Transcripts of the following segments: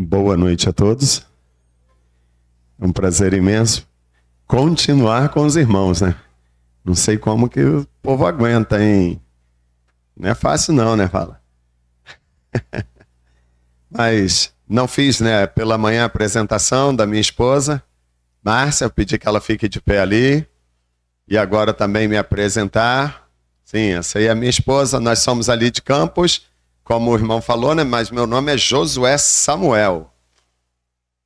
Boa noite a todos. É um prazer imenso continuar com os irmãos, né? Não sei como que o povo aguenta, hein? Não é fácil não, né, fala? Mas não fiz, né, pela manhã a apresentação da minha esposa, Márcia, eu pedi que ela fique de pé ali. E agora também me apresentar. Sim, essa aí é a minha esposa, nós somos ali de Campos, como o irmão falou, né? Mas meu nome é Josué Samuel.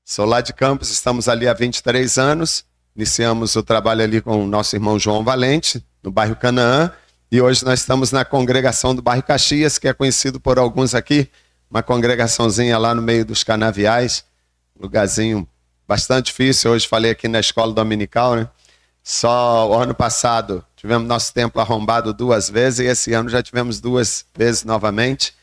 Sou lá de Campos, estamos ali há 23 anos. Iniciamos o trabalho ali com o nosso irmão João Valente, no bairro Canaã. E hoje nós estamos na congregação do bairro Caxias, que é conhecido por alguns aqui, uma congregaçãozinha lá no meio dos canaviais, lugarzinho bastante difícil. Hoje falei aqui na escola dominical, né? Só o ano passado tivemos nosso templo arrombado 2 vezes e esse ano já tivemos 2 vezes novamente.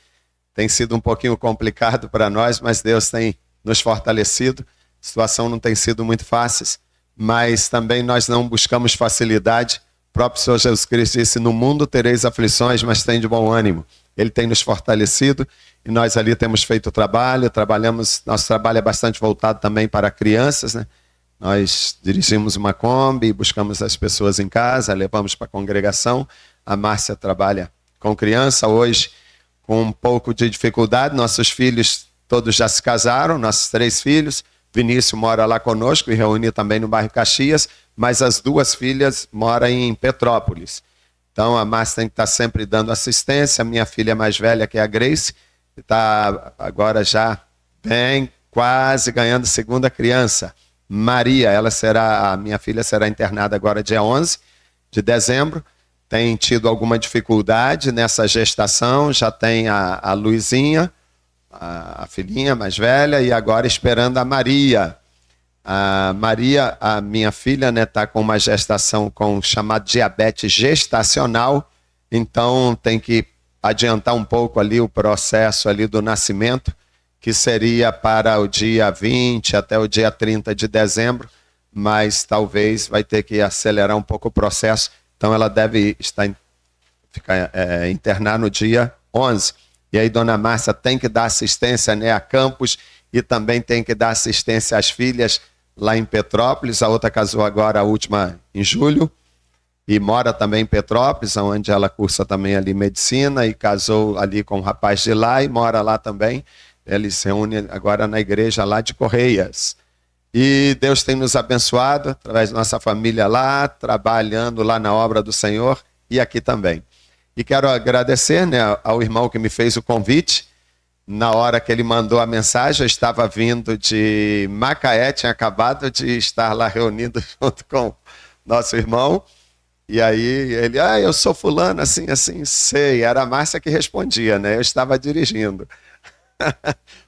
Tem sido um pouquinho complicado para nós, mas Deus tem nos fortalecido. A situação não tem sido muito fácil, mas também nós não buscamos facilidade. O próprio Senhor Jesus Cristo disse: no mundo tereis aflições, mas tem de bom ânimo. Ele tem nos fortalecido e nós ali temos feito o trabalho, nosso trabalho é bastante voltado também para crianças, né? Nós dirigimos uma Kombi, buscamos as pessoas em casa, levamos para a congregação. A Márcia trabalha com criança hoje, com um pouco de dificuldade. Nossos filhos todos já se casaram, nossos 3 filhos. Vinícius mora lá conosco e reúne também no bairro Caxias, mas as 2 filhas moram em Petrópolis. Então a Márcia tem que estar sempre dando assistência. A minha filha mais velha, que é a Grace, está agora já bem, quase ganhando 2ª criança. Maria, a minha filha será internada agora dia 11 de dezembro. Tem tido alguma dificuldade nessa gestação, já tem a Luizinha, a filhinha mais velha, e agora esperando a Maria. A Maria, a minha filha, né, está com uma gestação com chamado diabetes gestacional, então tem que adiantar um pouco ali o processo ali do nascimento, que seria para o dia 20 até o dia 30 de dezembro, mas talvez vai ter que acelerar um pouco o processo, então ela deve internar no dia 11. E aí dona Márcia tem que dar assistência, né, a Campos e também tem que dar assistência às filhas lá em Petrópolis. A outra casou agora, a última, em julho, e mora também em Petrópolis, onde ela cursa também ali medicina, e casou ali com um rapaz de lá e mora lá também. Ele se reúne agora na igreja lá de Correias. E Deus tem nos abençoado através da nossa família lá, trabalhando lá na obra do Senhor e aqui também. E quero agradecer, né, ao irmão que me fez o convite. Na hora que ele mandou a mensagem, eu estava vindo de Macaé, tinha acabado de estar lá reunido junto com nosso irmão. E aí ele, eu sou fulano, assim, assim, sei. Era a Márcia que respondia, né? Eu estava dirigindo.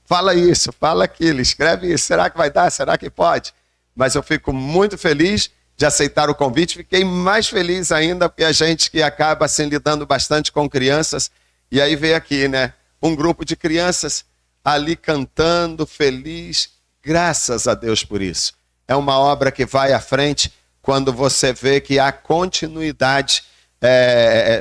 Fala isso, fala aquilo, escreve isso, será que vai dar, será que pode? Mas eu fico muito feliz de aceitar o convite, fiquei mais feliz ainda porque a gente que acaba assim lidando bastante com crianças, e aí veio aqui, né, um grupo de crianças ali cantando, feliz, graças a Deus por isso. É uma obra que vai à frente quando você vê que há continuidade,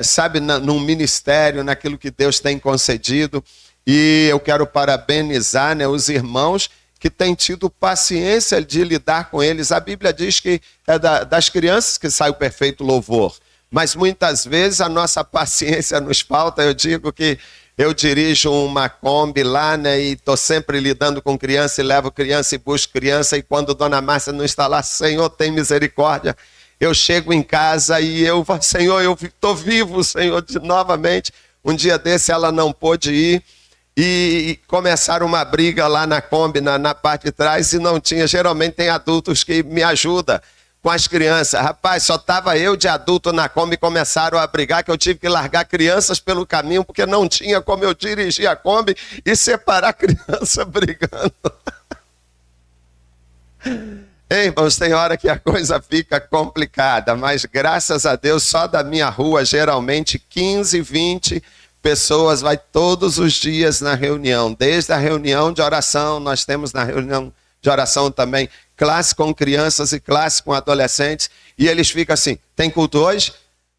sabe, num ministério, naquilo que Deus tem concedido. E eu quero parabenizar, né, os irmãos que têm tido paciência de lidar com eles. A Bíblia diz que é das crianças que sai o perfeito louvor. Mas muitas vezes a nossa paciência nos falta. Eu digo que eu dirijo uma Kombi lá, né, e estou sempre lidando com criança, e levo criança e busco criança. E quando Dona Márcia não está lá, Senhor, tem misericórdia. Eu chego em casa e eu falo, Senhor, eu estou vivo, Senhor, novamente. Um dia desse ela não pôde ir. E começaram uma briga lá na Kombi, na parte de trás, e não tinha. Geralmente tem adultos que me ajudam com as crianças. Rapaz, só estava eu de adulto na Kombi e começaram a brigar, que eu tive que largar crianças pelo caminho, porque não tinha como eu dirigir a Kombi e separar a criança brigando. Ei, irmãos, tem hora que a coisa fica complicada, mas graças a Deus, só da minha rua, geralmente 15, 20 pessoas vai todos os dias na reunião. Desde a reunião de oração, nós temos na reunião de oração também classe com crianças e classe com adolescentes, e eles ficam assim, tem culto hoje?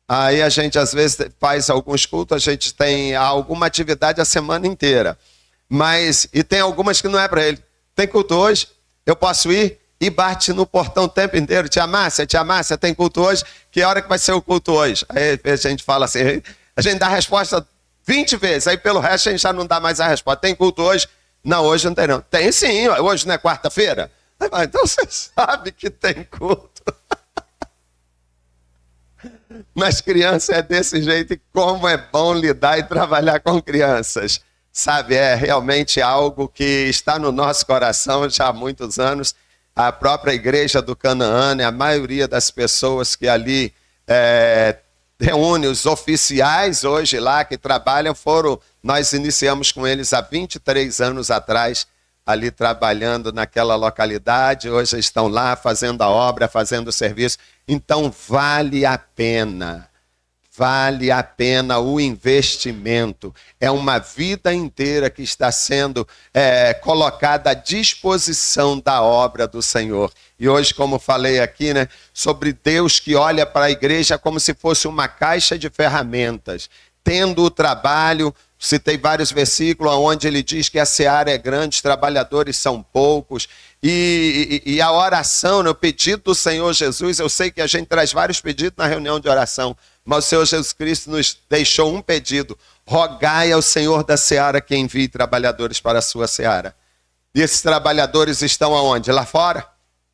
Aí a gente às vezes faz alguns cultos, a gente tem alguma atividade a semana inteira, e tem algumas que não é para ele. tem culto hoje? Eu posso ir? E bate no portão o tempo inteiro. Tia Márcia, tem culto hoje? Que hora que vai ser o culto hoje? Aí a gente fala assim, a gente dá a resposta 20 vezes, aí pelo resto a gente já não dá mais a resposta. Tem culto hoje? Não, hoje não tem não. Tem sim, hoje não é quarta-feira? Então você sabe que tem culto. Mas criança é desse jeito, e como é bom lidar e trabalhar com crianças. Sabe, é realmente algo que está no nosso coração já há muitos anos. A própria igreja do Canaã, a maioria das pessoas que ali reúne, os oficiais hoje lá que trabalham, nós iniciamos com eles há 23 anos atrás, ali trabalhando naquela localidade, hoje estão lá fazendo a obra, fazendo o serviço. Então vale a pena o investimento. É uma vida inteira que está sendo colocada à disposição da obra do Senhor. E hoje, como falei aqui, né, sobre Deus que olha para a igreja como se fosse uma caixa de ferramentas, tendo o trabalho. Citei vários versículos onde ele diz que a seara é grande, os trabalhadores são poucos. E a oração, né, o pedido do Senhor Jesus, eu sei que a gente traz vários pedidos na reunião de oração, mas o Senhor Jesus Cristo nos deixou um pedido: rogai ao Senhor da seara que envie trabalhadores para a sua seara. E esses trabalhadores estão aonde? Lá fora?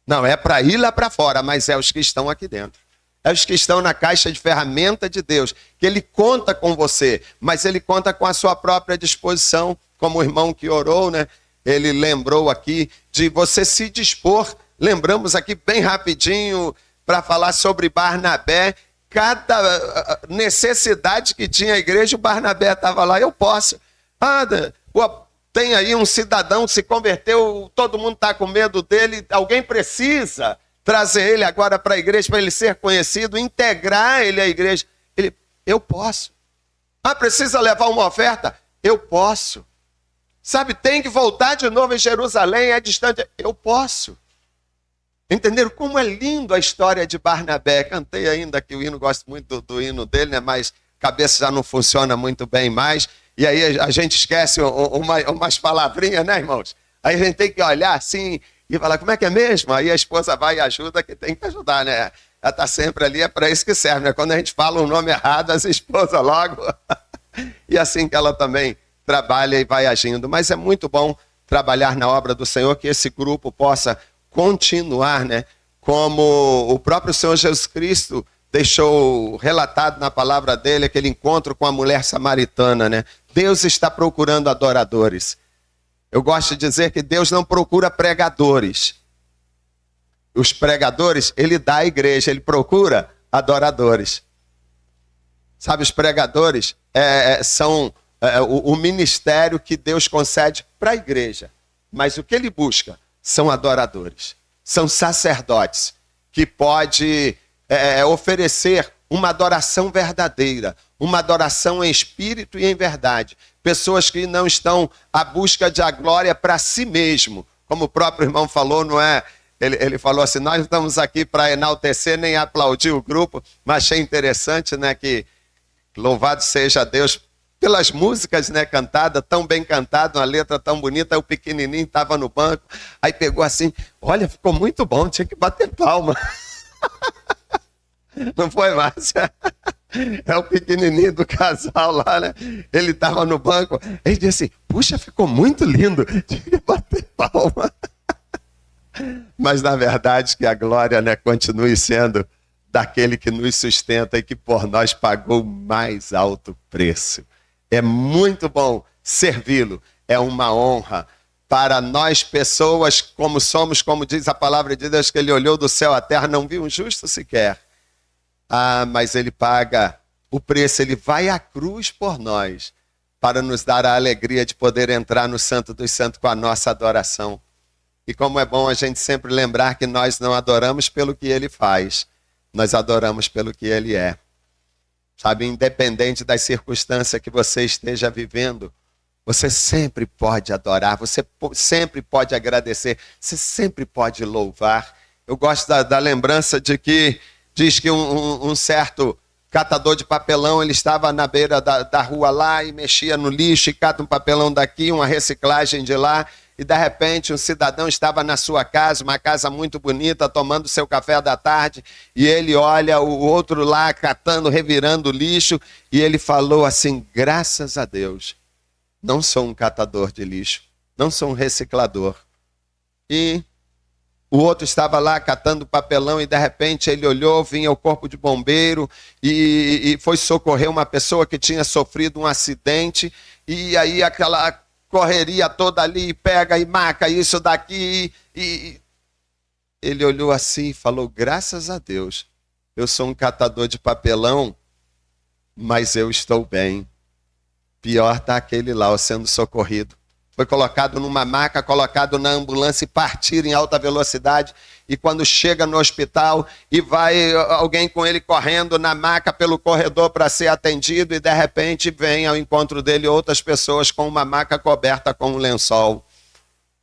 Não, é para ir lá para fora, mas é os que estão aqui dentro. É os que estão na caixa de ferramenta de Deus, que Ele conta com você, mas Ele conta com a sua própria disposição, como o irmão que orou, né? Ele lembrou aqui de você se dispor. Lembramos aqui bem rapidinho para falar sobre Barnabé. Cada necessidade que tinha a igreja, o Barnabé estava lá. Eu posso. Tem aí um cidadão que se converteu, todo mundo está com medo dele, alguém precisa trazer ele agora para a igreja, para ele ser conhecido, integrar ele à igreja. Eu posso. Precisa levar uma oferta? Eu posso. Sabe, tem que voltar de novo em Jerusalém, é distante. Eu posso. Entenderam como é lindo a história de Barnabé? Cantei ainda que o hino, gosto muito do hino dele, né? Mas a cabeça já não funciona muito bem mais. E aí a gente esquece umas palavrinhas, né, irmãos? Aí a gente tem que olhar assim e falar, como é que é mesmo? Aí a esposa vai e ajuda, que tem que ajudar, né? Ela está sempre ali, é para isso que serve, né? Quando a gente fala um nome errado, as esposas logo. E assim que ela também trabalha e vai agindo. Mas é muito bom trabalhar na obra do Senhor, que esse grupo possa continuar, né? Como o próprio Senhor Jesus Cristo deixou relatado na palavra dele, aquele encontro com a mulher samaritana, né? Deus está procurando adoradores. Eu gosto de dizer que Deus não procura pregadores. Os pregadores, ele dá à igreja, ele procura adoradores. Sabe, os pregadores são o ministério que Deus concede para a igreja. Mas o que ele busca são adoradores. São sacerdotes que pode oferecer uma adoração verdadeira, uma adoração em espírito e em verdade. Pessoas que não estão à busca de a glória para si mesmo. Como o próprio irmão falou, não é? Ele falou assim, nós não estamos aqui para enaltecer nem aplaudir o grupo, mas achei interessante, né, que louvado seja Deus pelas músicas, né, cantadas, tão bem cantada, uma letra tão bonita. Aí o pequenininho estava no banco, aí pegou assim, olha, ficou muito bom, tinha que bater palma. Não foi, Márcia? É o pequenininho do casal lá, né? Ele estava no banco, ele disse assim, puxa, ficou muito lindo, tinha que bater palma. Mas na verdade que a glória, né, continue sendo daquele que nos sustenta e que por nós pagou o mais alto preço. É muito bom servi-lo, é uma honra para nós pessoas como somos, como diz a palavra de Deus, que ele olhou do céu à terra, não viu um justo sequer. Mas ele paga o preço, ele vai à cruz por nós, para nos dar a alegria de poder entrar no Santo dos Santos com a nossa adoração. E como é bom a gente sempre lembrar que nós não adoramos pelo que ele faz, nós adoramos pelo que ele é. Sabe, independente das circunstâncias que você esteja vivendo, você sempre pode adorar, você sempre pode agradecer, você sempre pode louvar. Eu gosto da lembrança de que diz que um certo catador de papelão, ele estava na beira da rua lá e mexia no lixo e cata um papelão daqui, uma reciclagem de lá, e de repente um cidadão estava na sua casa, uma casa muito bonita, tomando seu café da tarde, e ele olha o outro lá catando, revirando o lixo, e ele falou assim: graças a Deus, não sou um catador de lixo, não sou um reciclador. E o outro estava lá catando papelão e de repente ele olhou, vinha o corpo de bombeiro e foi socorrer uma pessoa que tinha sofrido um acidente, e aí aquela correria toda ali, pega e marca isso daqui, e ele olhou assim e falou: graças a Deus, eu sou um catador de papelão, mas eu estou bem. Pior está aquele lá, sendo socorrido. Foi colocado numa maca, colocado na ambulância e partir em alta velocidade. E quando chega no hospital e vai alguém com ele correndo na maca pelo corredor para ser atendido, e de repente vem ao encontro dele outras pessoas com uma maca coberta com um lençol.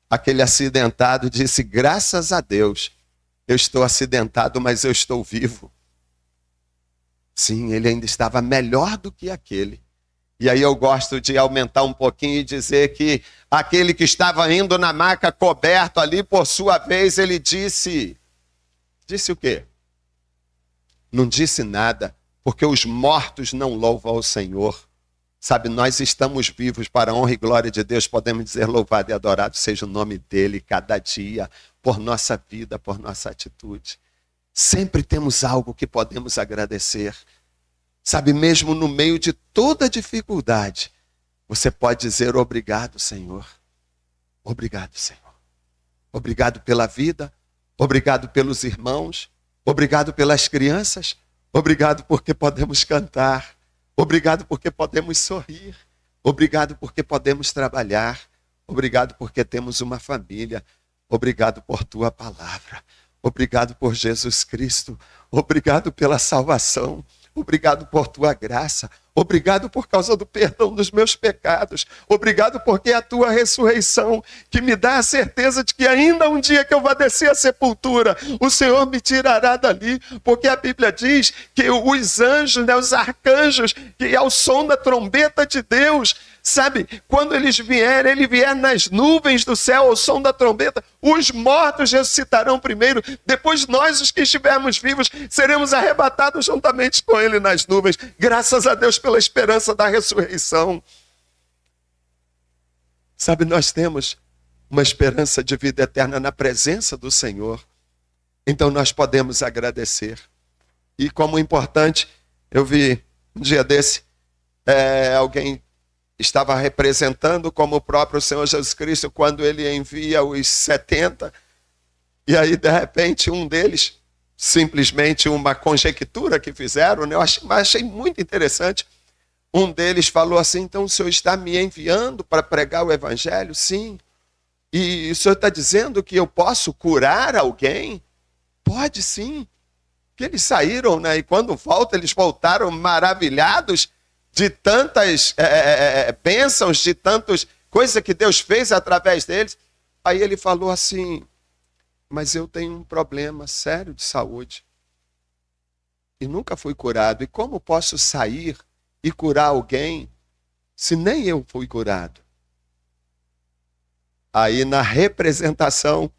Aquele acidentado disse: graças a Deus, eu estou acidentado, mas eu estou vivo. Sim, ele ainda estava melhor do que aquele. E aí eu gosto de aumentar um pouquinho e dizer que aquele que estava indo na maca coberto ali, por sua vez, ele disse o quê? Não disse nada, porque os mortos não louvam ao Senhor. Sabe, nós estamos vivos para a honra e glória de Deus, podemos dizer: louvado e adorado seja o nome dele cada dia, por nossa vida, por nossa atitude. Sempre temos algo que podemos agradecer. Sabe, mesmo no meio de toda dificuldade, você pode dizer: obrigado, Senhor. Obrigado, Senhor. Obrigado pela vida, obrigado pelos irmãos, obrigado pelas crianças, obrigado porque podemos cantar, obrigado porque podemos sorrir, obrigado porque podemos trabalhar, obrigado porque temos uma família, obrigado por tua palavra, obrigado por Jesus Cristo, obrigado pela salvação. Obrigado por tua graça, obrigado por causa do perdão dos meus pecados, obrigado porque é a tua ressurreição que me dá a certeza de que ainda um dia que eu vá descer à sepultura, o Senhor me tirará dali, porque a Bíblia diz que os anjos, os arcanjos, que ao som da trombeta de Deus, sabe, quando ele vier nas nuvens do céu ao som da trombeta, os mortos ressuscitarão primeiro, depois nós, os que estivermos vivos, seremos arrebatados juntamente com ele nas nuvens. Graças a Deus pela esperança da ressurreição. Sabe, nós temos uma esperança de vida eterna na presença do Senhor. Então nós podemos agradecer. E como importante, eu vi um dia desse, alguém estava representando como o próprio Senhor Jesus Cristo quando ele envia os 70, e aí de repente um deles, simplesmente uma conjectura que fizeram, né? Eu achei muito interessante. Um deles falou assim: então o Senhor está me enviando para pregar o Evangelho? Sim. E o Senhor está dizendo que eu posso curar alguém? Pode sim. Que eles saíram, né? E quando voltam, eles voltaram maravilhados de tantas bênçãos, de tantas coisas que Deus fez através deles. Aí ele falou assim: mas eu tenho um problema sério de saúde e nunca fui curado. E como posso sair e curar alguém se nem eu fui curado? Aí na representação,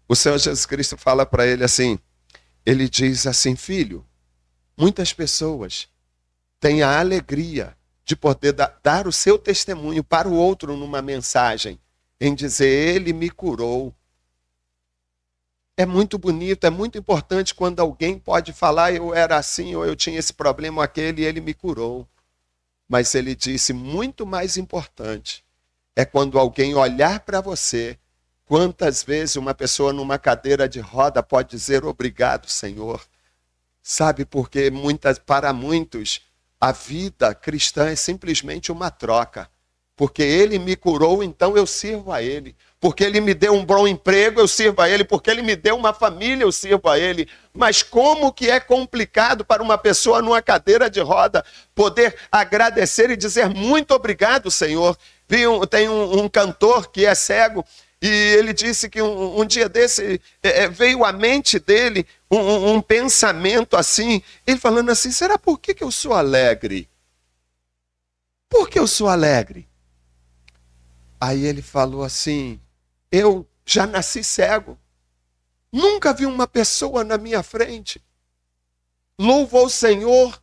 o Senhor Jesus Cristo fala para ele assim, ele diz assim: filho, muitas pessoas têm a alegria de poder dar o seu testemunho para o outro numa mensagem, em dizer: ele me curou. É muito bonito, é muito importante quando alguém pode falar: eu era assim, ou eu tinha esse problema ou aquele, e ele me curou. Mas ele disse: muito mais importante é quando alguém olhar para você. Quantas vezes uma pessoa numa cadeira de roda pode dizer: obrigado, Senhor. Sabe, porque para muitos a vida cristã é simplesmente uma troca. Porque ele me curou, então eu sirvo a ele. Porque ele me deu um bom emprego, eu sirvo a ele. Porque ele me deu uma família, eu sirvo a ele. Mas como que é complicado para uma pessoa numa cadeira de roda poder agradecer e dizer: muito obrigado, Senhor. Tem um cantor que é cego, E ele disse que um dia desse veio à mente dele um pensamento assim, ele falando assim, será por que eu sou alegre? Por que eu sou alegre? Aí ele falou assim, eu já nasci cego, nunca vi uma pessoa na minha frente, louvo ao Senhor,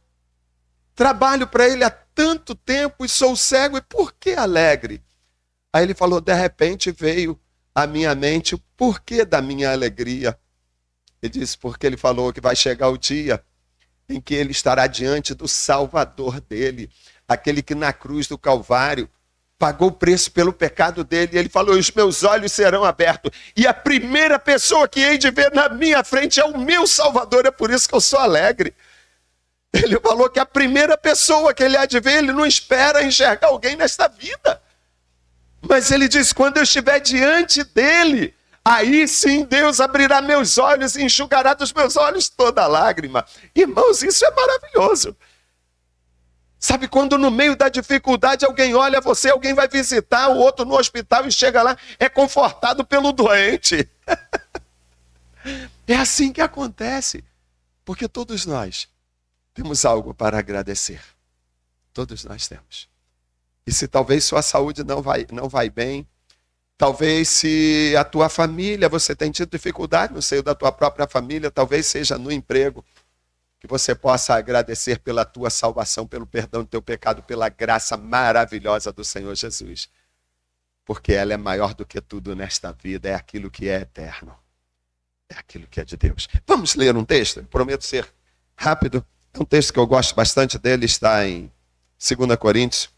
trabalho para Ele há tanto tempo e sou cego, e por que alegre? Aí ele falou, de repente veio à minha mente o porquê da minha alegria. Ele disse, porque ele falou que vai chegar o dia em que ele estará diante do Salvador dele, aquele que na cruz do Calvário pagou o preço pelo pecado dele. E ele falou, os meus olhos serão abertos, e a primeira pessoa que hei de ver na minha frente é o meu Salvador, é por isso que eu sou alegre. Ele falou que a primeira pessoa que ele há de ver, ele não espera enxergar alguém nesta vida. Mas ele diz, quando eu estiver diante dele, aí sim Deus abrirá meus olhos e enxugará dos meus olhos toda lágrima. Irmãos, isso é maravilhoso. Sabe, quando no meio da dificuldade alguém olha você, alguém vai visitar o outro no hospital e chega lá, é confortado pelo doente. É assim que acontece. Porque todos nós temos algo para agradecer. Todos nós temos. E se talvez sua saúde não vai bem, talvez se a tua família, você tem tido dificuldade no seio da tua própria família, talvez seja no emprego, que você possa agradecer pela tua salvação, pelo perdão do teu pecado, pela graça maravilhosa do Senhor Jesus. Porque ela é maior do que tudo nesta vida, é aquilo que é eterno. É aquilo que é de Deus. Vamos ler um texto? Eu prometo ser rápido. É um texto que eu gosto bastante dele, está em 2 Coríntios.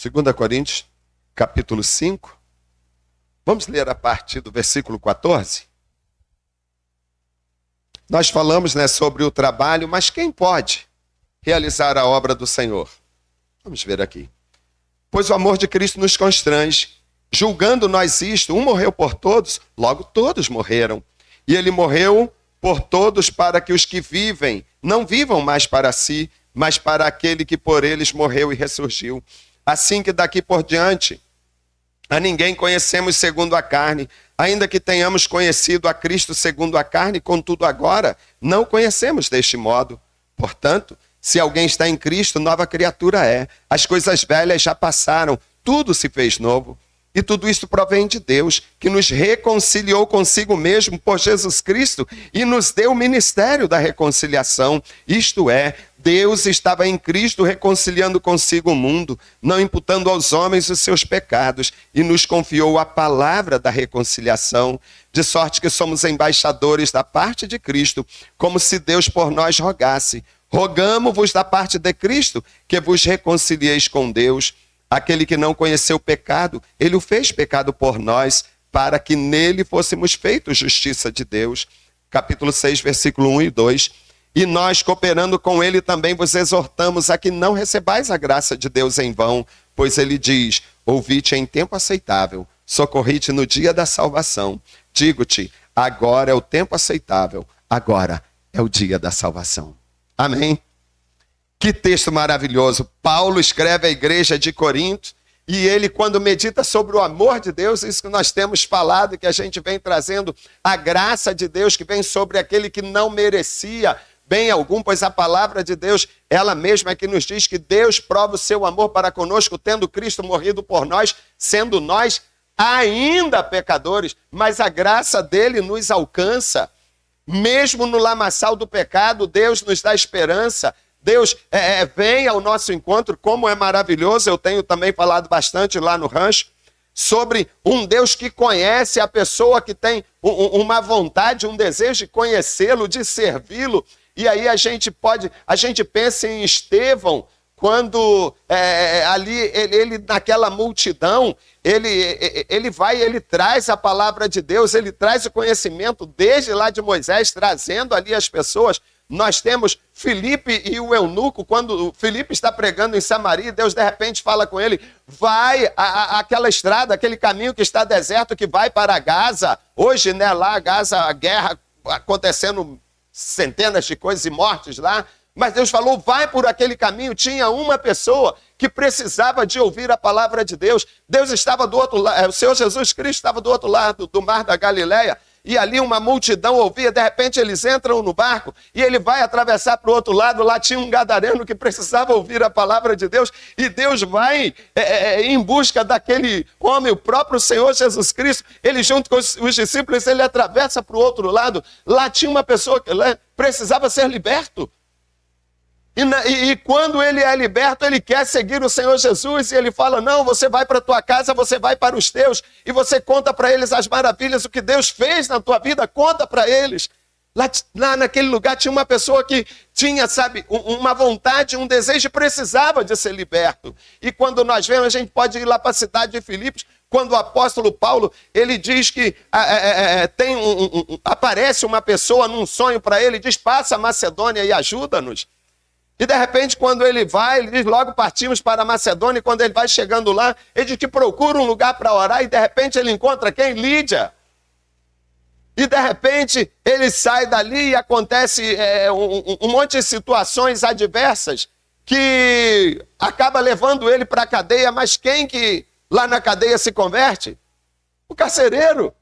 2 Coríntios, capítulo 5. Vamos ler a partir do versículo 14. Nós falamos, sobre o trabalho, mas quem pode realizar a obra do Senhor? Vamos ver aqui. Pois o amor de Cristo nos constrange, julgando nós isto, um morreu por todos, logo todos morreram. E ele morreu por todos para que os que vivem não vivam mais para si, mas para aquele que por eles morreu e ressurgiu. Assim que daqui por diante a ninguém conhecemos segundo a carne, ainda que tenhamos conhecido a Cristo segundo a carne, contudo agora não conhecemos deste modo. Portanto, se alguém está em Cristo, nova criatura é. As coisas velhas já passaram, tudo se fez novo. E tudo isso provém de Deus, que nos reconciliou consigo mesmo por Jesus Cristo e nos deu o ministério da reconciliação. Isto é, Deus estava em Cristo reconciliando consigo o mundo, não imputando aos homens os seus pecados, e nos confiou a palavra da reconciliação, de sorte que somos embaixadores da parte de Cristo, como se Deus por nós rogasse. Rogamo-vos da parte de Cristo, que vos reconcilieis com Deus. Aquele que não conheceu o pecado, ele o fez pecado por nós, para que nele fôssemos feitos justiça de Deus. Capítulo 6, versículo 1 e 2. E nós, cooperando com ele, também vos exortamos a que não recebais a graça de Deus em vão, pois ele diz, ouvi-te em tempo aceitável, socorri-te no dia da salvação. Digo-te, agora é o tempo aceitável, agora é o dia da salvação. Amém? Que texto maravilhoso. Paulo escreve à igreja de Corinto e ele, quando medita sobre o amor de Deus, isso que nós temos falado, que a gente vem trazendo, a graça de Deus que vem sobre aquele que não merecia bem algum, pois a palavra de Deus, ela mesma é que nos diz que Deus prova o seu amor para conosco, tendo Cristo morrido por nós, sendo nós ainda pecadores, mas a graça dele nos alcança. Mesmo no lamaçal do pecado, Deus nos dá esperança. Deus vem ao nosso encontro, como é maravilhoso. Eu tenho também falado bastante lá no rancho, sobre um Deus que conhece a pessoa, que tem uma vontade, um desejo de conhecê-lo, de servi-lo. E aí a gente pensa em Estevão, quando ali ele naquela multidão, ele traz a palavra de Deus, ele traz o conhecimento desde lá de Moisés, trazendo ali as pessoas. Nós temos Filipe e o eunuco, quando Filipe está pregando em Samaria, Deus de repente fala com ele, vai aquela estrada, aquele caminho que está deserto, que vai para Gaza. Hoje, lá, Gaza, a guerra acontecendo, centenas de coisas e mortes lá. Mas Deus falou, vai por aquele caminho. Tinha uma pessoa que precisava de ouvir a palavra de Deus. Deus estava do outro lado, o Senhor Jesus Cristo estava do outro lado do mar da Galileia, e ali uma multidão ouvia. De repente eles entram no barco e ele vai atravessar para o outro lado. Lá tinha um gadareno que precisava ouvir a palavra de Deus, e Deus vai em busca daquele homem, o próprio Senhor Jesus Cristo. Ele junto com os discípulos, ele atravessa para o outro lado. Lá tinha uma pessoa que precisava ser liberto. E quando ele é liberto, ele quer seguir o Senhor Jesus, e ele fala, não, você vai para a tua casa, você vai para os teus, e você conta para eles as maravilhas, o que Deus fez na tua vida, conta para eles. Lá naquele lugar tinha uma pessoa que tinha, sabe, uma vontade, um desejo, e precisava de ser liberto. E quando nós vemos, a gente pode ir lá para a cidade de Filipos, quando o apóstolo Paulo, ele diz que aparece uma pessoa num sonho para ele, diz, passa a Macedônia e ajuda-nos. E de repente, quando ele vai, ele diz, logo partimos para a Macedônia, e quando ele vai chegando lá, ele diz que procura um lugar para orar, e de repente ele encontra quem? Lídia. E de repente, ele sai dali e acontece um monte de situações adversas que acaba levando ele para a cadeia, mas quem que lá na cadeia se converte? O carcereiro.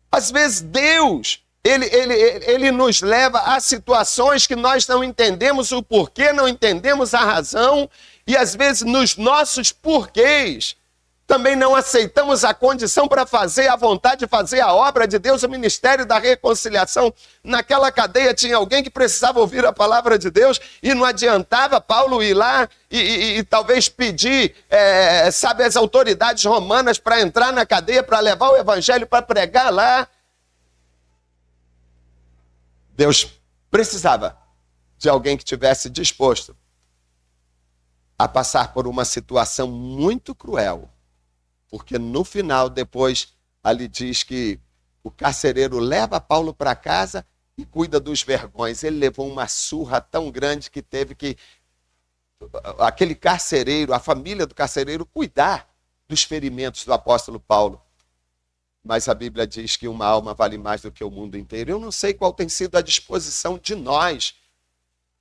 Às vezes Deus... Ele nos leva a situações que nós não entendemos o porquê, não entendemos a razão, e às vezes nos nossos porquês também não aceitamos a condição para fazer a vontade, fazer a obra de Deus, o ministério da reconciliação. Naquela cadeia tinha alguém que precisava ouvir a palavra de Deus, e não adiantava Paulo ir lá e talvez pedir, sabe, as autoridades romanas para entrar na cadeia, para levar o evangelho, para pregar lá. Deus precisava de alguém que tivesse disposto a passar por uma situação muito cruel, porque no final, depois, ali diz que o carcereiro leva Paulo para casa e cuida dos vergões. Ele levou uma surra tão grande que teve que aquele carcereiro, a família do carcereiro, cuidar dos ferimentos do apóstolo Paulo. Mas a Bíblia diz que uma alma vale mais do que o mundo inteiro. Eu não sei qual tem sido a disposição de nós.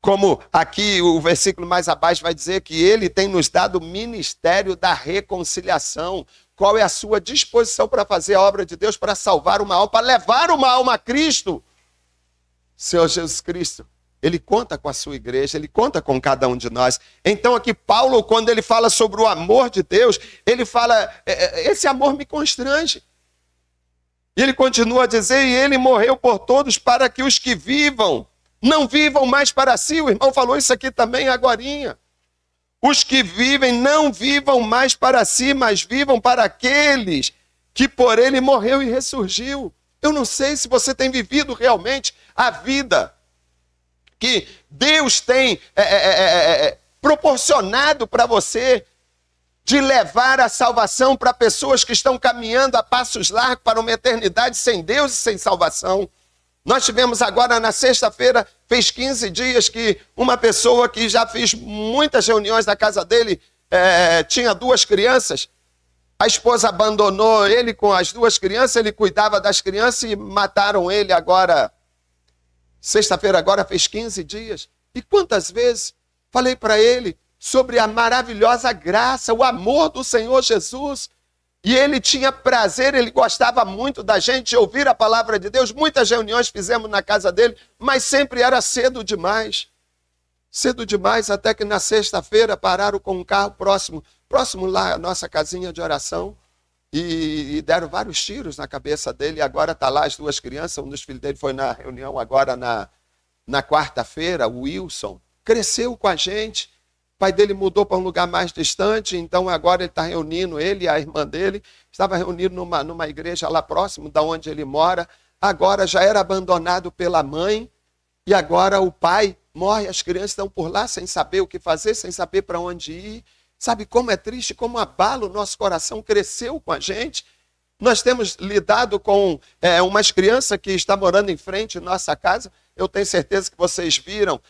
Como aqui o versículo mais abaixo vai dizer que ele tem nos dado o ministério da reconciliação. Qual é a sua disposição para fazer a obra de Deus, para salvar uma alma, para levar uma alma a Cristo? Senhor Jesus Cristo, ele conta com a sua igreja, ele conta com cada um de nós. Então aqui Paulo, quando ele fala sobre o amor de Deus, ele fala, esse amor me constrange. E ele continua a dizer, e ele morreu por todos para que os que vivam, não vivam mais para si. O irmão falou isso aqui também agorinha. Os que vivem, não vivam mais para si, mas vivam para aqueles que por ele morreu e ressurgiu. Eu não sei se você tem vivido realmente a vida que Deus tem proporcionado para você, de levar a salvação para pessoas que estão caminhando a passos largos para uma eternidade sem Deus e sem salvação. Nós tivemos agora na sexta-feira, fez 15 dias que uma pessoa que já fez muitas reuniões na casa dele, tinha 2 crianças, a esposa abandonou ele com as 2 crianças, ele cuidava das crianças e mataram ele agora, sexta-feira agora fez 15 dias. E quantas vezes falei para ele sobre a maravilhosa graça, o amor do Senhor Jesus. E ele tinha prazer, ele gostava muito da gente ouvir a palavra de Deus. Muitas reuniões fizemos na casa dele, mas sempre era cedo demais. Cedo demais, até que na sexta-feira pararam com um carro próximo lá à nossa casinha de oração, e deram vários tiros na cabeça dele. E agora está lá as 2 crianças, um dos filhos dele foi na reunião agora na quarta-feira, o Wilson, cresceu com a gente. O pai dele mudou para um lugar mais distante, então agora ele está reunindo, ele e a irmã dele, estava reunido numa igreja lá próximo da onde ele mora, agora já era abandonado pela mãe, e agora o pai morre, as crianças estão por lá sem saber o que fazer, sem saber para onde ir. Sabe como é triste, como abala o nosso coração, cresceu com a gente. Nós temos lidado com umas crianças que estão morando em frente à nossa casa. Eu tenho certeza que vocês viram,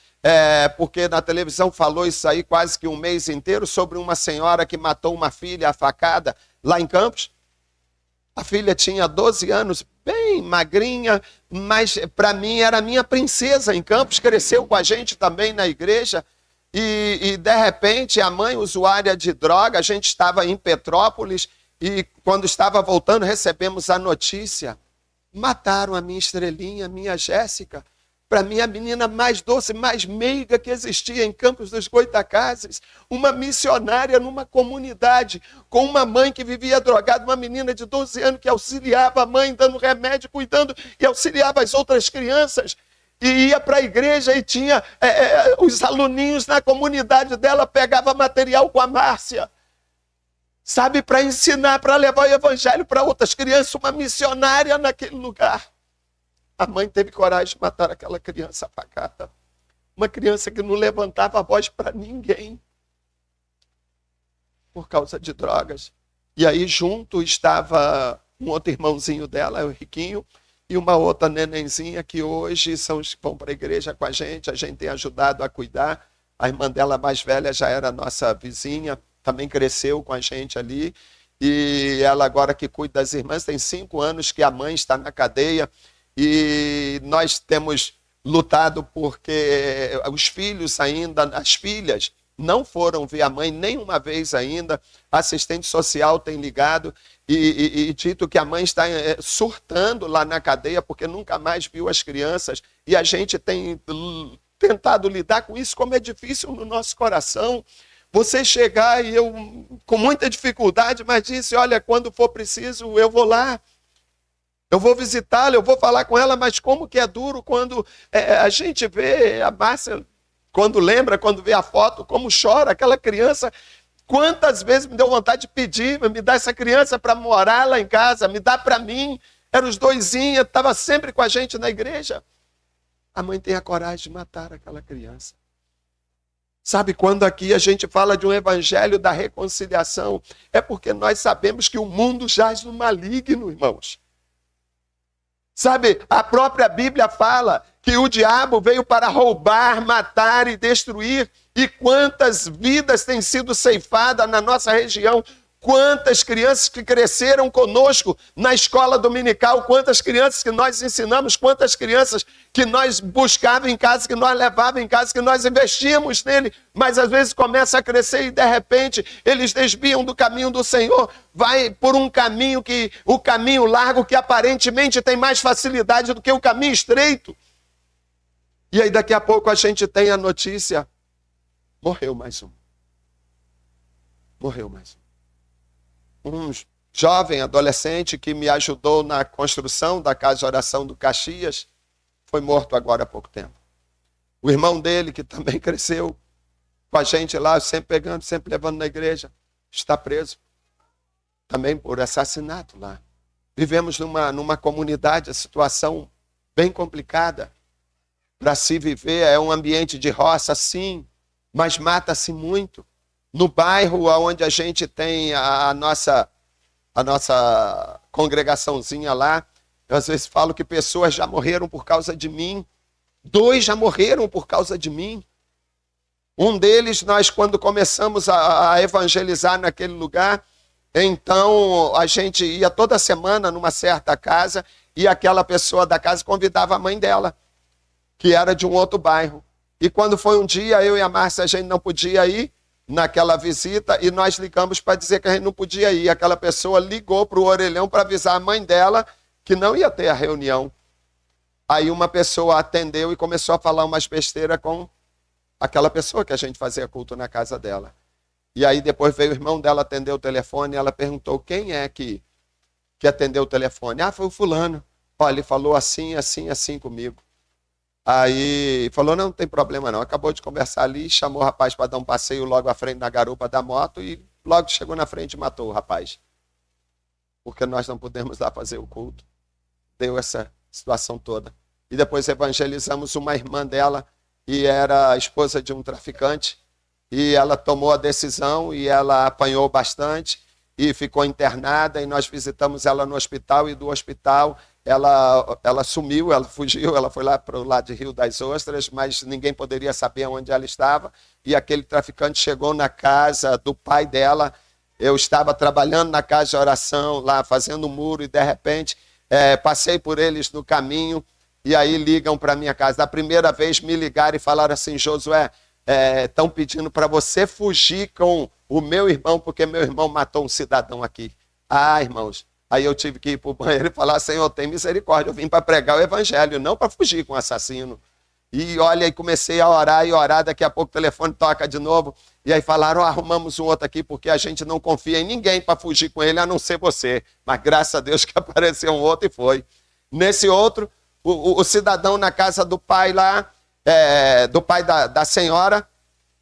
porque na televisão falou isso aí quase que um mês inteiro, sobre uma senhora que matou uma filha à facada lá em Campos. A filha tinha 12 anos, bem magrinha, mas para mim era minha princesa em Campos, cresceu com a gente também na igreja. E de repente a mãe usuária de droga, a gente estava em Petrópolis e quando estava voltando recebemos a notícia: mataram a minha estrelinha, a minha Jéssica. Para mim, a menina mais doce, mais meiga que existia em Campos dos Goytacazes, uma missionária numa comunidade, com uma mãe que vivia drogada, uma menina de 12 anos que auxiliava a mãe, dando remédio, cuidando e auxiliava as outras crianças. E ia para a igreja e tinha os aluninhos na comunidade dela, pegava material com a Márcia, sabe, para ensinar, para levar o evangelho para outras crianças, uma missionária naquele lugar. A mãe teve coragem de matar aquela criança pacata. Uma criança que não levantava a voz para ninguém por causa de drogas. E aí junto estava um outro irmãozinho dela, o Riquinho, e uma outra nenenzinha que hoje são os que vão para a igreja com a gente tem ajudado a cuidar. A irmã dela mais velha já era nossa vizinha, também cresceu com a gente ali. E ela agora que cuida das irmãs, tem 5 anos que a mãe está na cadeia. E nós temos lutado porque os filhos ainda, as filhas, não foram ver a mãe nenhuma vez ainda. A assistente social tem ligado e dito que a mãe está surtando lá na cadeia porque nunca mais viu as crianças. E a gente tem tentado lidar com isso, como é difícil no nosso coração. Você chegar e eu, com muita dificuldade, mas disse: olha, quando for preciso, eu vou lá. Eu vou visitá-la, eu vou falar com ela, mas como que é duro quando a gente vê a Márcia, quando lembra, quando vê a foto, como chora aquela criança. Quantas vezes me deu vontade de pedir, me dá essa criança para morar lá em casa, me dá para mim. Eram os doisinhos, estava sempre com a gente na igreja. A mãe tem a coragem de matar aquela criança. Sabe, quando aqui a gente fala de um evangelho da reconciliação, é porque nós sabemos que o mundo jaz no maligno, irmãos. Sabe, a própria Bíblia fala que o diabo veio para roubar, matar e destruir. E quantas vidas têm sido ceifadas na nossa região. Quantas crianças que cresceram conosco na escola dominical, quantas crianças que nós ensinamos, quantas crianças que nós buscávamos em casa, que nós levávamos em casa, que nós investíamos nele, mas às vezes começa a crescer e de repente eles desviam do caminho do Senhor, vai por um caminho o caminho largo que aparentemente tem mais facilidade do que o caminho estreito. E aí daqui a pouco a gente tem a notícia: morreu mais um. Morreu mais um. Um jovem adolescente que me ajudou na construção da casa de oração do Caxias foi morto agora há pouco tempo. O irmão dele, que também cresceu com a gente lá, sempre pegando, sempre levando na igreja, está preso também por assassinato lá. Vivemos numa comunidade, a situação bem complicada para se viver. É um ambiente de roça, sim, mas mata-se muito. No bairro onde a gente tem a nossa congregaçãozinha lá, eu às vezes falo que pessoas já morreram por causa de mim. 2 já morreram por causa de mim. Um deles, nós quando começamos a evangelizar naquele lugar, então a gente ia toda semana numa certa casa e aquela pessoa da casa convidava a mãe dela, que era de um outro bairro. E quando foi um dia, eu e a Márcia, a gente não podia ir naquela visita e nós ligamos para dizer que a gente não podia ir. Aquela pessoa ligou para o orelhão para avisar a mãe dela que não ia ter a reunião. Aí uma pessoa atendeu e começou a falar umas besteiras com aquela pessoa que a gente fazia culto na casa dela. E aí depois veio o irmão dela atender o telefone e ela perguntou: quem é que atendeu o telefone? Ah, foi o fulano. Olha, ele falou assim, assim, assim comigo. Aí falou: não tem problema não. Acabou de conversar ali, chamou o rapaz para dar um passeio logo à frente na garupa da moto e logo chegou na frente e matou o rapaz. Porque nós não pudemos lá fazer o culto. Deu essa situação toda. E depois evangelizamos uma irmã dela e era a esposa de um traficante. E ela tomou a decisão e ela apanhou bastante e ficou internada. E nós visitamos ela no hospital e do hospital ela sumiu, ela fugiu, ela foi lá para o lado de Rio das Ostras, mas ninguém poderia saber onde ela estava. E aquele traficante chegou na casa do pai dela eu estava trabalhando na casa de oração, lá fazendo muro, e de repente passei por eles no caminho, e aí ligam para minha casa. Da primeira vez me ligaram e falaram assim: Josué, estão pedindo para você fugir com o meu irmão, porque meu irmão matou um cidadão aqui. Ah, irmãos, aí eu tive que ir para o banheiro e falar: Senhor, tem misericórdia, eu vim para pregar o evangelho, não para fugir com o assassino. E olha, aí comecei a orar e orar, daqui a pouco o telefone toca de novo, e aí falaram: arrumamos um outro aqui, porque a gente não confia em ninguém para fugir com ele, a não ser você. Mas graças a Deus que apareceu um outro e foi. Nesse outro, o cidadão na casa do pai lá, do pai da senhora,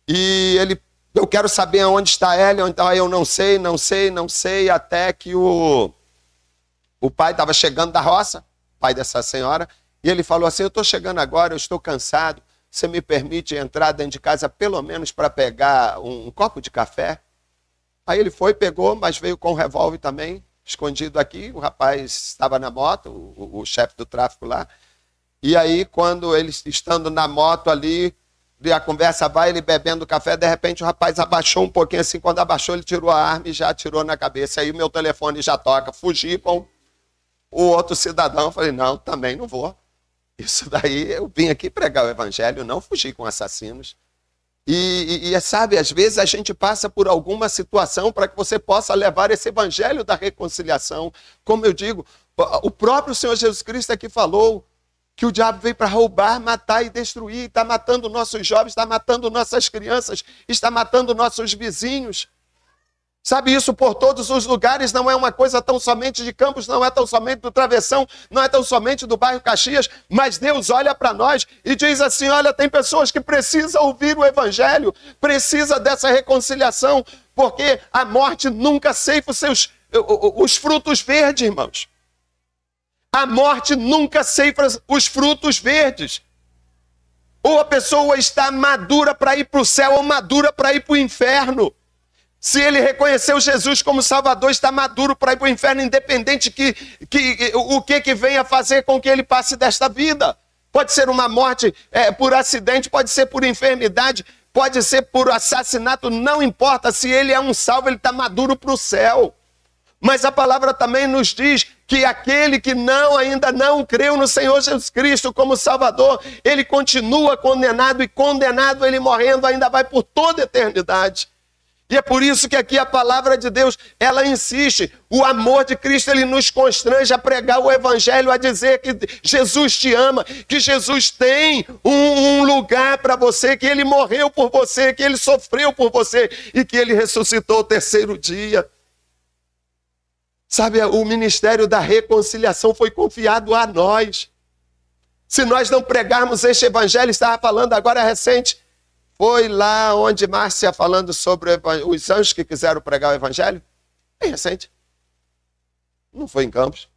e ele: eu quero saber onde está ela. Então eu não sei, até que o pai estava chegando da roça, pai dessa senhora, e ele falou assim: eu estou chegando agora, eu estou cansado, você me permite entrar dentro de casa pelo menos para pegar um copo de café? Aí ele foi, pegou, mas veio com um revólver também, escondido aqui. O rapaz estava na moto, o chefe do tráfico lá. E aí, quando eles estando na moto ali, a conversa vai, ele bebendo café, de repente o rapaz abaixou um pouquinho assim, quando abaixou ele tirou a arma e já atirou na cabeça. Aí o meu telefone já toca: fugir com o outro cidadão. Eu falei: não, também não vou. Isso daí, eu vim aqui pregar o evangelho, não fugir com assassinos. E sabe, às vezes a gente passa por alguma situação para que você possa levar esse evangelho da reconciliação. Como eu digo, o próprio Senhor Jesus Cristo aqui falou que o diabo veio para roubar, matar e destruir. Está matando nossos jovens, está matando nossas crianças, está matando nossos vizinhos. Sabe, isso por todos os lugares, não é uma coisa tão somente de Campos, não é tão somente do Travessão, não é tão somente do bairro Caxias, mas Deus olha para nós e diz assim: olha, tem pessoas que precisam ouvir o evangelho, precisa dessa reconciliação, porque a morte nunca ceifa os frutos verdes, irmãos. A morte nunca ceifa os frutos verdes. Ou a pessoa está madura para ir para o céu ou madura para ir para o inferno. Se ele reconheceu Jesus como Salvador, está maduro para ir para o inferno, independente o que venha fazer com que ele passe desta vida. Pode ser uma morte por acidente, pode ser por enfermidade, pode ser por assassinato, não importa. Se ele é um salvo, ele está maduro para o céu. Mas a palavra também nos diz que aquele que ainda não creu no Senhor Jesus Cristo como Salvador, ele continua condenado, e condenado ele morrendo ainda vai por toda a eternidade. E é por isso que aqui a palavra de Deus, ela insiste. O amor de Cristo, ele nos constrange a pregar o evangelho, a dizer que Jesus te ama, que Jesus tem um lugar para você, que ele morreu por você, que ele sofreu por você e que ele ressuscitou o terceiro dia. Sabe, o ministério da reconciliação foi confiado a nós. Se nós não pregarmos este evangelho, estava falando agora recente, foi lá onde Márcia falando sobre os anjos que quiseram pregar o evangelho? É recente. Não foi em Campos.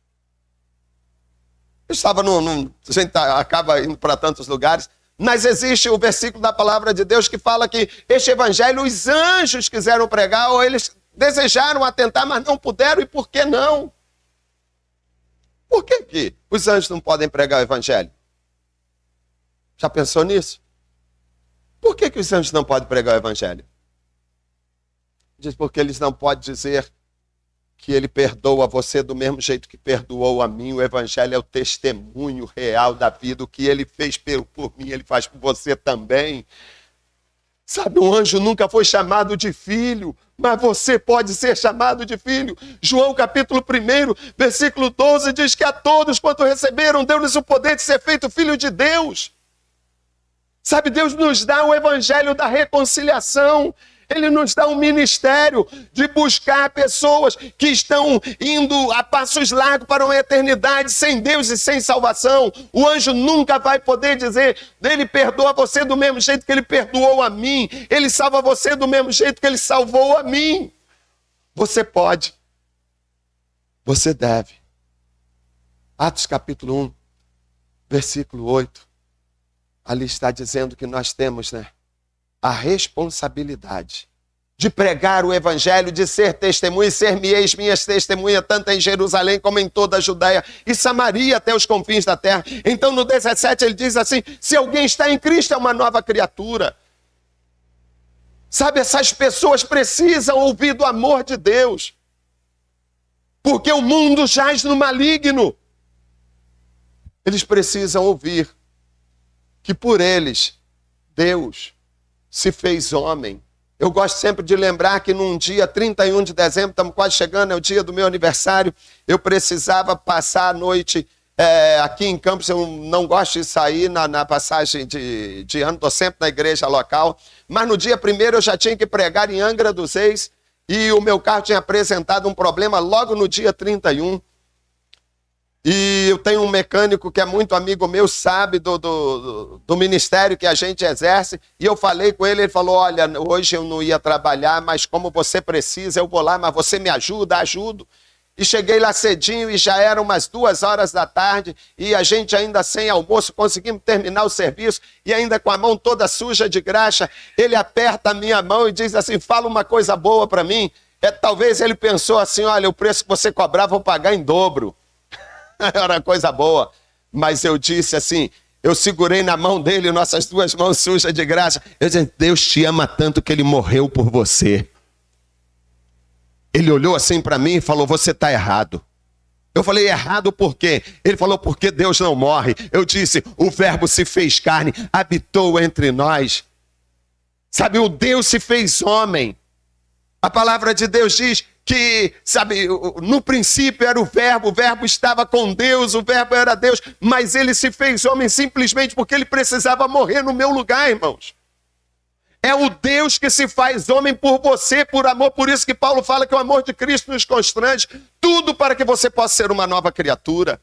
Eu estava a gente acaba indo para tantos lugares, mas existe o versículo da palavra de Deus que fala que este evangelho os anjos quiseram pregar, ou eles desejaram atentar, mas não puderam. E por que não? Por que os anjos não podem pregar o evangelho? Já pensou nisso? Por que os anjos não podem pregar o evangelho? Diz: porque eles não podem dizer que ele perdoa você do mesmo jeito que perdoou a mim. O evangelho é o testemunho real da vida. O que ele fez por mim, ele faz por você também. Sabe, um anjo nunca foi chamado de filho, mas você pode ser chamado de filho. João capítulo 1, versículo 12, diz que a todos quanto receberam, deu-lhes o poder de ser feito filho de Deus. Sabe, Deus nos dá o evangelho da reconciliação. Ele nos dá um ministério de buscar pessoas que estão indo a passos largos para uma eternidade sem Deus e sem salvação. O anjo nunca vai poder dizer: ele perdoa você do mesmo jeito que ele perdoou a mim. Ele salva você do mesmo jeito que ele salvou a mim. Você pode. Você deve. Atos capítulo 1, versículo 8. Ali está dizendo que nós temos, a responsabilidade de pregar o evangelho, de ser testemunha, e ser-me-eis minhas testemunhas, tanto em Jerusalém como em toda a Judéia e Samaria, até os confins da terra. Então no 17 ele diz assim: se alguém está em Cristo, é uma nova criatura. Sabe, essas pessoas precisam ouvir do amor de Deus. Porque o mundo jaz no maligno. Eles precisam ouvir que por eles, Deus se fez homem. Eu gosto sempre de lembrar que num dia 31 de dezembro, estamos quase chegando, é o dia do meu aniversário, eu precisava passar a noite aqui em Campos. Eu não gosto de sair na passagem de ano, estou sempre na igreja local, mas no dia 1º eu já tinha que pregar em Angra dos Reis e o meu carro tinha apresentado um problema logo no dia 31. E eu tenho um mecânico que é muito amigo meu, sabe do ministério que a gente exerce, e eu falei com ele, ele falou, olha, hoje eu não ia trabalhar, mas como você precisa, eu vou lá, mas você me ajuda, ajudo. E cheguei lá cedinho e já eram umas 2 horas da tarde, e a gente ainda sem almoço, conseguimos terminar o serviço, e ainda com a mão toda suja de graxa, ele aperta a minha mão e diz assim, fala uma coisa boa para mim. Talvez ele pensou assim, olha, o preço que você cobrar, vou pagar em dobro. Era coisa boa, mas eu disse assim, eu segurei na mão dele, nossas 2 mãos sujas de graça, eu disse, Deus te ama tanto que ele morreu por você. Ele olhou assim para mim e falou, você está errado. Eu falei, errado por quê? Ele falou, porque Deus não morre. Eu disse, o verbo se fez carne, habitou entre nós. Sabe, o Deus se fez homem. A palavra de Deus diz que, sabe, no princípio era o verbo estava com Deus, o verbo era Deus, mas ele se fez homem simplesmente porque ele precisava morrer no meu lugar, irmãos. É o Deus que se faz homem por você, por amor, por isso que Paulo fala que o amor de Cristo nos constrange, tudo para que você possa ser uma nova criatura.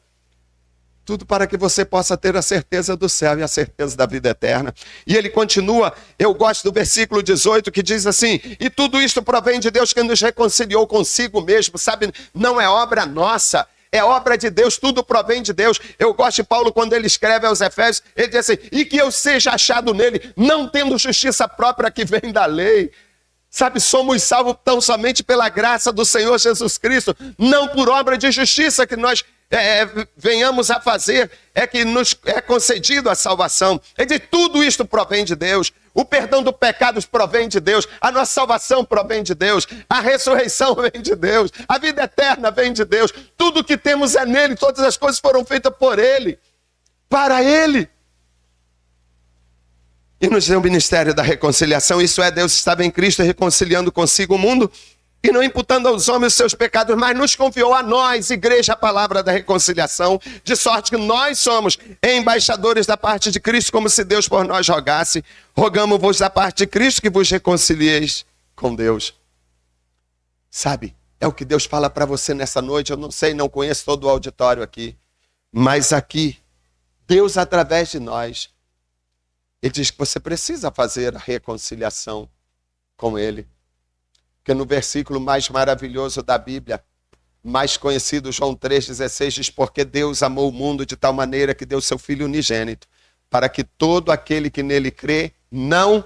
Tudo para que você possa ter a certeza do céu e a certeza da vida eterna. E ele continua, eu gosto do versículo 18, que diz assim, e tudo isto provém de Deus que nos reconciliou consigo mesmo, sabe? Não é obra nossa, é obra de Deus, tudo provém de Deus. Eu gosto de Paulo quando ele escreve aos Efésios, ele diz assim, e que eu seja achado nele, não tendo justiça própria que vem da lei. Sabe, somos salvos tão somente pela graça do Senhor Jesus Cristo, não por obra de justiça que nós venhamos a fazer, é que nos é concedido a salvação. É de tudo isto provém de Deus. O perdão dos pecados provém de Deus, a nossa salvação provém de Deus, a ressurreição vem de Deus, a vida eterna vem de Deus. Tudo que temos é nele, todas as coisas foram feitas por ele, para ele. E nos deu o ministério da reconciliação, isso é, Deus estava em Cristo reconciliando consigo o mundo e não imputando aos homens os seus pecados, mas nos confiou a nós, igreja, a palavra da reconciliação, de sorte que nós somos embaixadores da parte de Cristo, como se Deus por nós rogasse. Rogamo-vos da parte de Cristo que vos reconcilieis com Deus. Sabe, é o que Deus fala para você nessa noite. Eu não sei, não conheço todo o auditório aqui, mas aqui, Deus através de nós, ele diz que você precisa fazer a reconciliação com ele. Porque no versículo mais maravilhoso da Bíblia, mais conhecido, João 3,16, diz, porque Deus amou o mundo de tal maneira que deu seu Filho unigênito, para que todo aquele que nele crê não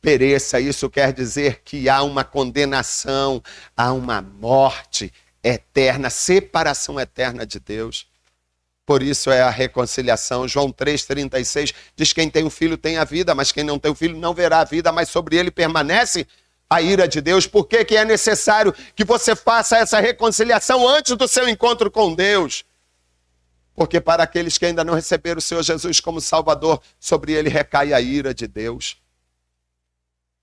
pereça. Isso quer dizer que há uma condenação, há uma morte eterna, separação eterna de Deus. Por isso é a reconciliação. João 3,36 diz, quem tem o Filho tem a vida, mas quem não tem o Filho não verá a vida, mas sobre ele permanece a ira de Deus. Por que que é necessário que você faça essa reconciliação antes do seu encontro com Deus? Porque para aqueles que ainda não receberam o Senhor Jesus como Salvador, sobre ele recai a ira de Deus.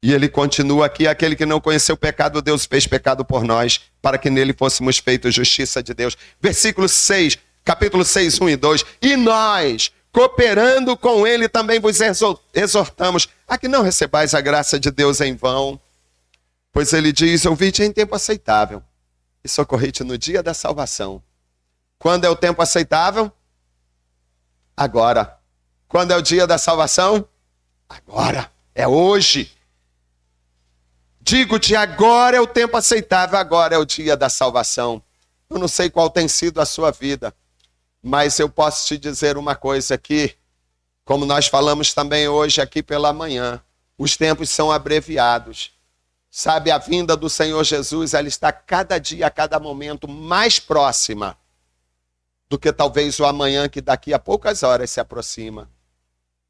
E ele continua aqui, aquele que não conheceu o pecado, Deus fez pecado por nós, para que nele fôssemos feitos justiça de Deus. Versículo 6, capítulo 6, 1 e 2. E nós, cooperando com ele, também vos exortamos a que não recebais a graça de Deus em vão. Pois ele diz, ouvi-te em tempo aceitável e socorri-te no dia da salvação. Quando é o tempo aceitável? Agora. Quando é o dia da salvação? Agora. É hoje. Digo-te, agora é o tempo aceitável, agora é o dia da salvação. Eu não sei qual tem sido a sua vida, mas eu posso te dizer uma coisa aqui, como nós falamos também hoje aqui pela manhã, os tempos são abreviados. Sabe, a vinda do Senhor Jesus, ela está cada dia, a cada momento mais próxima do que talvez o amanhã, que daqui a poucas horas se aproxima.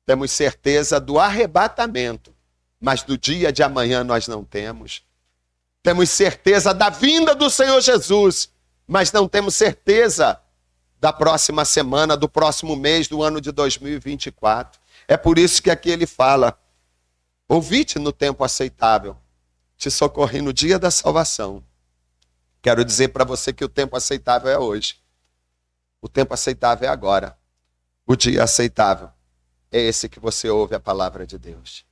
Temos certeza do arrebatamento, mas do dia de amanhã nós não temos. Temos certeza da vinda do Senhor Jesus, mas não temos certeza da próxima semana, do próximo mês, do ano de 2024. É por isso que aqui ele fala: ouvi-te no tempo aceitável, te socorri no dia da salvação. Quero dizer para você que o tempo aceitável é hoje. O tempo aceitável é agora. O dia aceitável é esse que você ouve a palavra de Deus.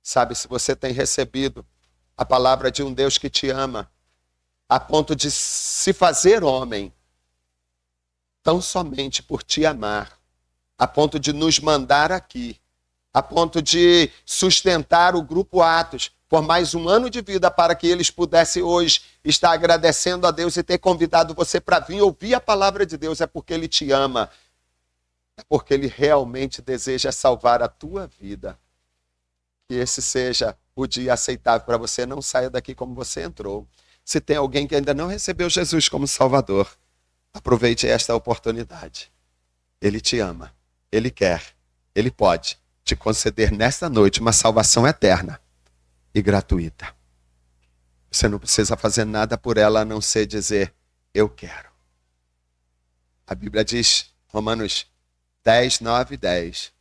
Sabe, se você tem recebido a palavra de um Deus que te ama, a ponto de se fazer homem, tão somente por te amar, a ponto de nos mandar aqui, a ponto de sustentar o Grupo Atos por mais um ano de vida, para que eles pudessem hoje estar agradecendo a Deus e ter convidado você para vir ouvir a palavra de Deus, é porque Ele te ama, é porque Ele realmente deseja salvar a tua vida. Que esse seja o dia aceitável para você. Não saia daqui como você entrou. Se tem alguém que ainda não recebeu Jesus como Salvador, aproveite esta oportunidade. Ele te ama, Ele quer, Ele pode te conceder nesta noite uma salvação eterna e gratuita. Você não precisa fazer nada por ela a não ser dizer: eu quero. A Bíblia diz, Romanos 10, 9 e 10.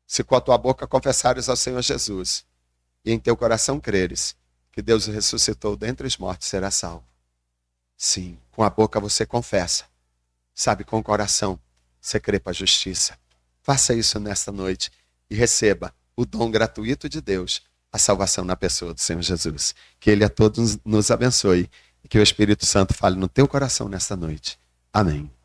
Se com a tua boca confessares ao Senhor Jesus e em teu coração creres que Deus o ressuscitou dentre os mortos, será salvo. Sim, com a boca você confessa. Sabe, com o coração você crê para a justiça. Faça isso nesta noite e receba o dom gratuito de Deus, a salvação na pessoa do Senhor Jesus. Que Ele a todos nos abençoe e que o Espírito Santo fale no teu coração nesta noite. Amém.